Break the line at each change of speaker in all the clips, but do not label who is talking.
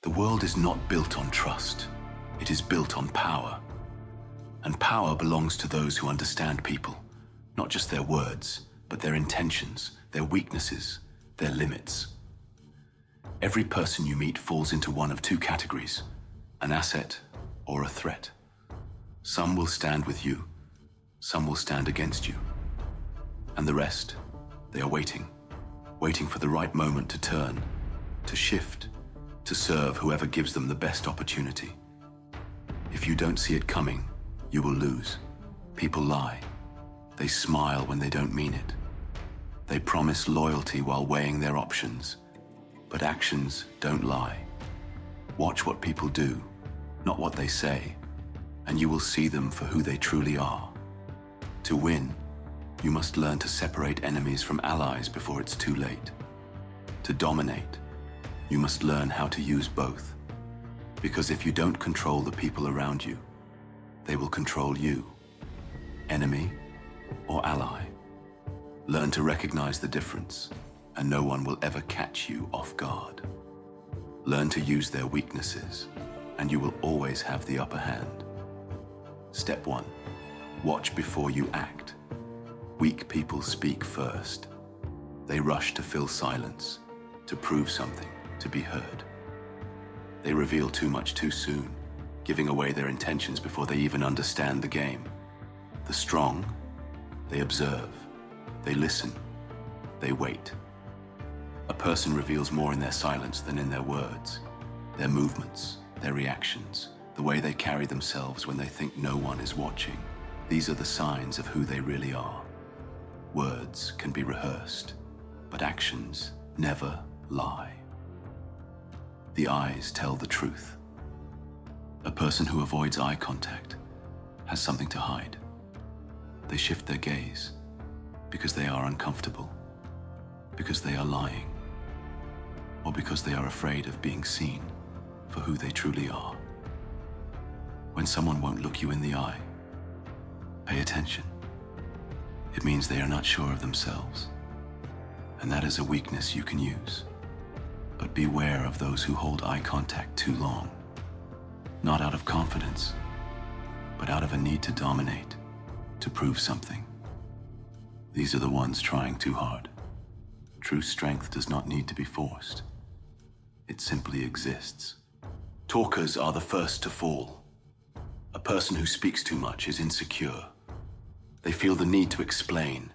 The world is not built on trust. It is built on power. And power belongs to those who understand people, not just their words, but their intentions, their weaknesses, their limits. Every person you meet falls into one of two categories, an asset or a threat. Some will stand with you, some will stand against you. And the rest, they are waiting for the right moment to turn, to shift, to serve whoever gives them the best opportunity. If you don't see it coming, you will lose. People lie. They smile when they don't mean it. They promise loyalty while weighing their options. But actions don't lie. Watch what people do, not what they say, and you will see them for who they truly are. To win, you must learn to separate enemies from allies before it's too late. To dominate, you must learn how to use both. Because if you don't control the people around you, they will control you. Enemy or ally. Learn to recognize the difference, and no one will ever catch you off guard. Learn to use their weaknesses, and you will always have the upper hand. Step 1. Watch before you act. Weak people speak first. They rush to fill silence, to prove something, to be heard. They reveal too much too soon, giving away their intentions before they even understand the game. The strong, they observe, they listen, they wait. A person reveals more in their silence than in their words, their movements, their reactions, the way they carry themselves when they think no one is watching. These are the signs of who they really are. Words can be rehearsed, but actions never lie. The eyes tell the truth. A person who avoids eye contact has something to hide. They shift their gaze because they are uncomfortable, because they are lying, or because they are afraid of being seen for who they truly are. When someone won't look you in the eye, pay attention. It means they are not sure of themselves, and that is a weakness you can use. But beware of those who hold eye contact too long, not out of confidence, but out of a need to dominate, to prove something. These are the ones trying too hard. True strength does not need to be forced. It simply exists. Talkers are the first to fall. A person who speaks too much is insecure. They feel the need to explain,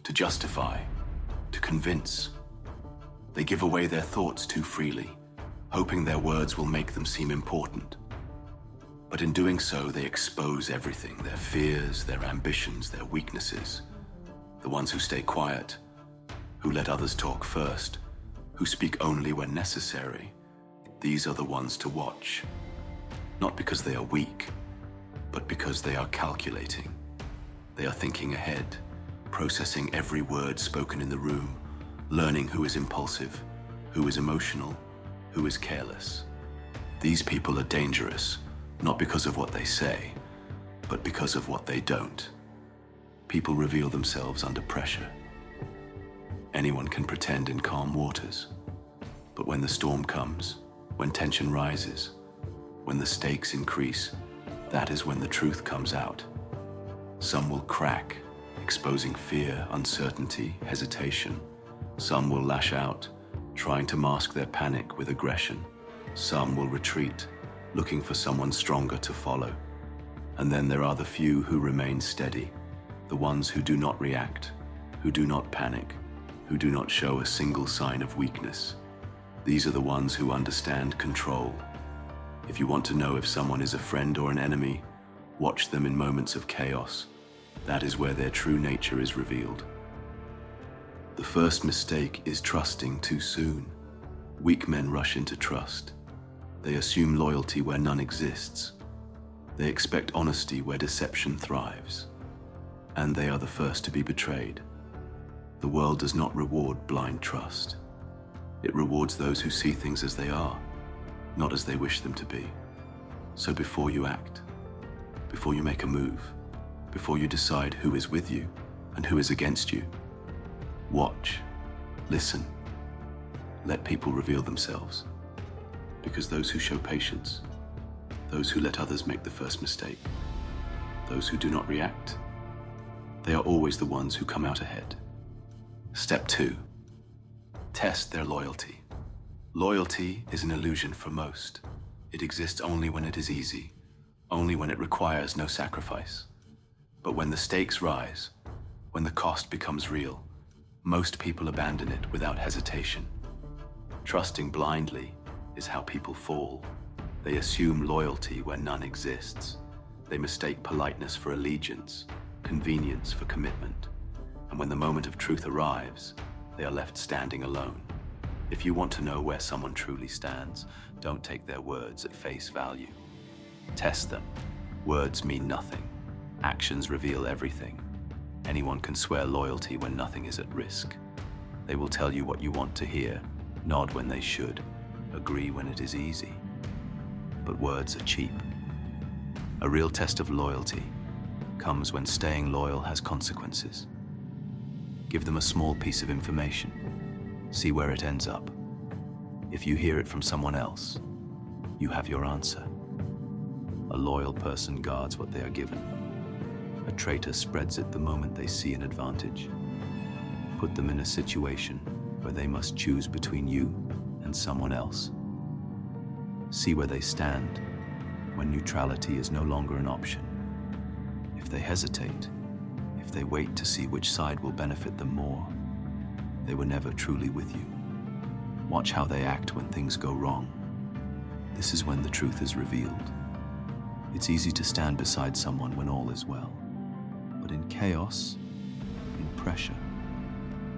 to justify, to convince. They give away their thoughts too freely, hoping their words will make them seem important. But in doing so, they expose everything, their fears, their ambitions, their weaknesses. The ones who stay quiet, who let others talk first, who speak only when necessary, these are the ones to watch. Not because they are weak, but because they are calculating. They are thinking ahead, processing every word spoken in the room, learning who is impulsive, who is emotional, who is careless. These people are dangerous, not because of what they say, but because of what they don't. People reveal themselves under pressure. Anyone can pretend in calm waters, but when the storm comes, when tension rises, when the stakes increase, that is when the truth comes out. Some will crack, exposing fear, uncertainty, hesitation. Some will lash out, trying to mask their panic with aggression. Some will retreat, looking for someone stronger to follow. And then there are the few who remain steady, the ones who do not react, who do not panic, who do not show a single sign of weakness. These are the ones who understand control. If you want to know if someone is a friend or an enemy, watch them in moments of chaos. That is where their true nature is revealed. The first mistake is trusting too soon. Weak men rush into trust. They assume loyalty where none exists. They expect honesty where deception thrives. And they are the first to be betrayed. The world does not reward blind trust. It rewards those who see things as they are, not as they wish them to be. So before you act, before you make a move, before you decide who is with you and who is against you, watch, listen, let people reveal themselves. Because those who show patience, those who let others make the first mistake, those who do not react, they are always the ones who come out ahead. Step 2. Test their loyalty. Loyalty is an illusion for most. It exists only when it is easy, only when it requires no sacrifice. But when the stakes rise, when the cost becomes real, most people abandon it without hesitation. Trusting blindly is how people fall. They assume loyalty where none exists. They mistake politeness for allegiance, convenience for commitment. And when the moment of truth arrives, they are left standing alone. If you want to know where someone truly stands, don't take their words at face value. Test them. Words mean nothing. Actions reveal everything. Anyone can swear loyalty when nothing is at risk. They will tell you what you want to hear, nod when they should, agree when it is easy. But words are cheap. A real test of loyalty comes when staying loyal has consequences. Give them a small piece of information. See where it ends up. If you hear it from someone else, you have your answer. A loyal person guards what they are given. A traitor spreads it the moment they see an advantage. Put them in a situation where they must choose between you and someone else. See where they stand when neutrality is no longer an option. If they hesitate, if they wait to see which side will benefit them more, they were never truly with you. Watch how they act when things go wrong. This is when the truth is revealed. It's easy to stand beside someone when all is well. But in chaos, in pressure,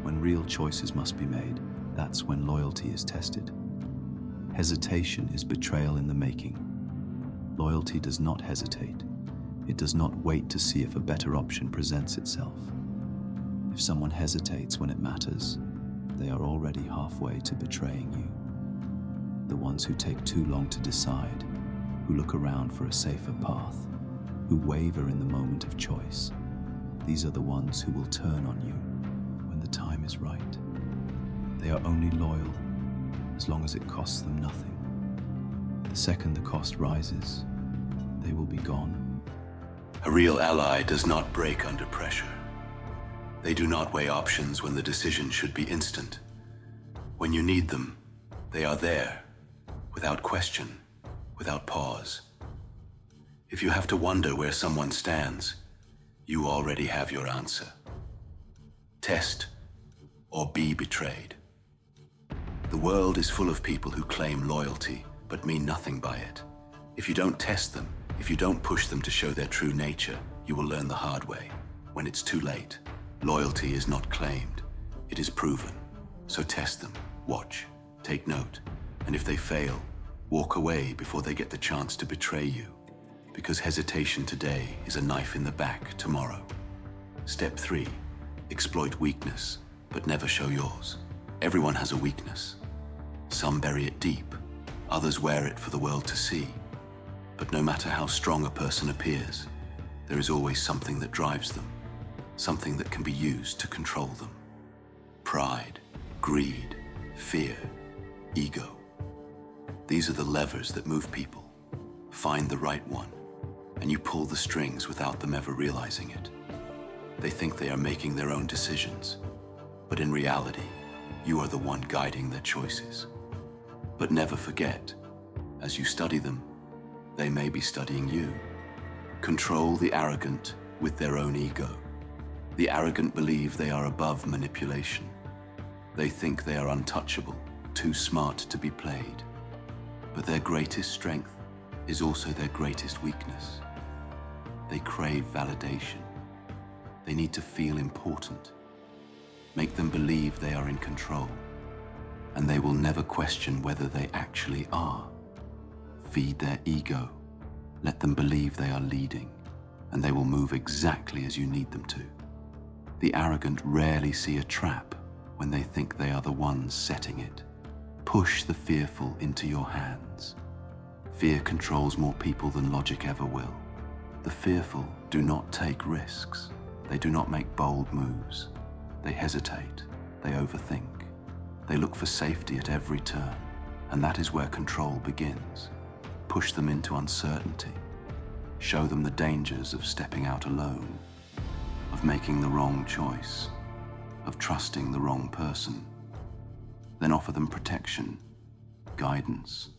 when real choices must be made, that's when loyalty is tested. Hesitation is betrayal in the making. Loyalty does not hesitate. It does not wait to see if a better option presents itself. If someone hesitates when it matters, they are already halfway to betraying you. The ones who take too long to decide, who look around for a safer path, who waver in the moment of choice, these are the ones who will turn on you when the time is right. They are only loyal as long as it costs them nothing. The second the cost rises, they will be gone. A real ally does not break under pressure. They do not weigh options when the decision should be instant. When you need them, they are there, without question, without pause. If you have to wonder where someone stands, you already have your answer. Test or be betrayed. The world is full of people who claim loyalty but mean nothing by it. If you don't test them, if you don't push them to show their true nature, you will learn the hard way. When it's too late, loyalty is not claimed, it is proven. So test them, watch, take note, and if they fail, walk away before they get the chance to betray you. Because hesitation today is a knife in the back tomorrow. Step 3, exploit weakness, but never show yours. Everyone has a weakness. Some bury it deep, others wear it for the world to see. But no matter how strong a person appears, there is always something that drives them, something that can be used to control them. Pride, greed, fear, ego. These are the levers that move people. Find the right one, and you pull the strings without them ever realizing it. They think they are making their own decisions, but in reality, you are the one guiding their choices. But never forget, as you study them, they may be studying you. Control the arrogant with their own ego. The arrogant believe they are above manipulation. They think they are untouchable, too smart to be played. But their greatest strength is also their greatest weakness. They crave validation. They need to feel important. Make them believe they are in control, and they will never question whether they actually are. Feed their ego. Let them believe they are leading, and they will move exactly as you need them to. The arrogant rarely see a trap when they think they are the ones setting it. Push the fearful into your hands. Fear controls more people than logic ever will. The fearful do not take risks. They do not make bold moves. They hesitate. They overthink. They look for safety at every turn. And that is where control begins. Push them into uncertainty. Show them the dangers of stepping out alone, of making the wrong choice, of trusting the wrong person. Then offer them protection, guidance,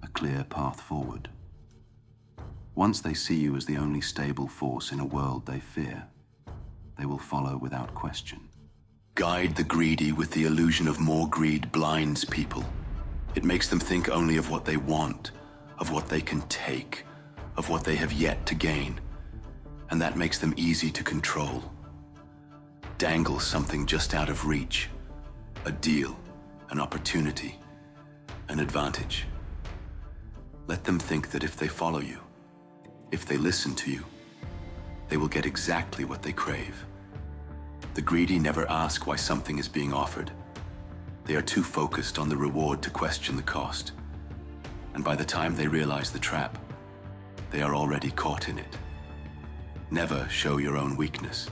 a clear path forward. Once they see you as the only stable force in a world they fear, they will follow without question. Guide the greedy with the illusion of more greed blinds people. It makes them think only of what they want, of what they can take, of what they have yet to gain. And that makes them easy to control. Dangle something just out of reach, a deal, an opportunity, an advantage. Let them think that if they follow you, if they listen to you, they will get exactly what they crave. The greedy never ask why something is being offered. They are too focused on the reward to question the cost. And by the time they realize the trap, they are already caught in it. Never show your own weakness.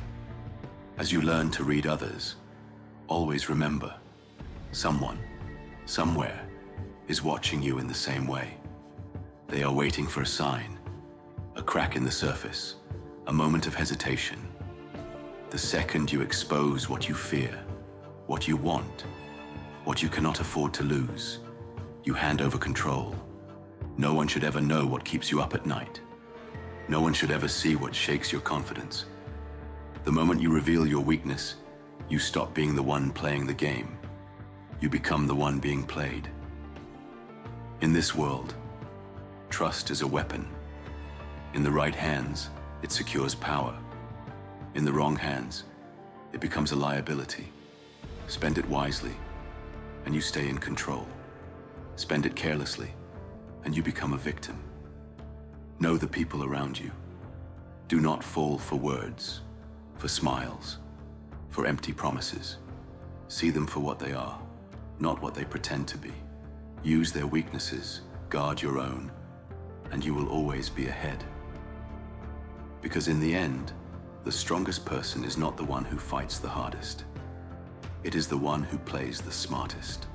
As you learn to read others, always remember, someone, somewhere, is watching you in the same way. They are waiting for a sign, a crack in the surface, a moment of hesitation. The second you expose what you fear, what you want, what you cannot afford to lose, you hand over control. No one should ever know what keeps you up at night. No one should ever see what shakes your confidence. The moment you reveal your weakness, you stop being the one playing the game. You become the one being played. In this world, trust is a weapon. In the right hands, it secures power. In the wrong hands, it becomes a liability. Spend it wisely, and you stay in control. Spend it carelessly, and you become a victim. Know the people around you. Do not fall for words, for smiles, for empty promises. See them for what they are, not what they pretend to be. Use their weaknesses, guard your own, and you will always be ahead. Because in the end, the strongest person is not the one who fights the hardest. It is the one who plays the smartest.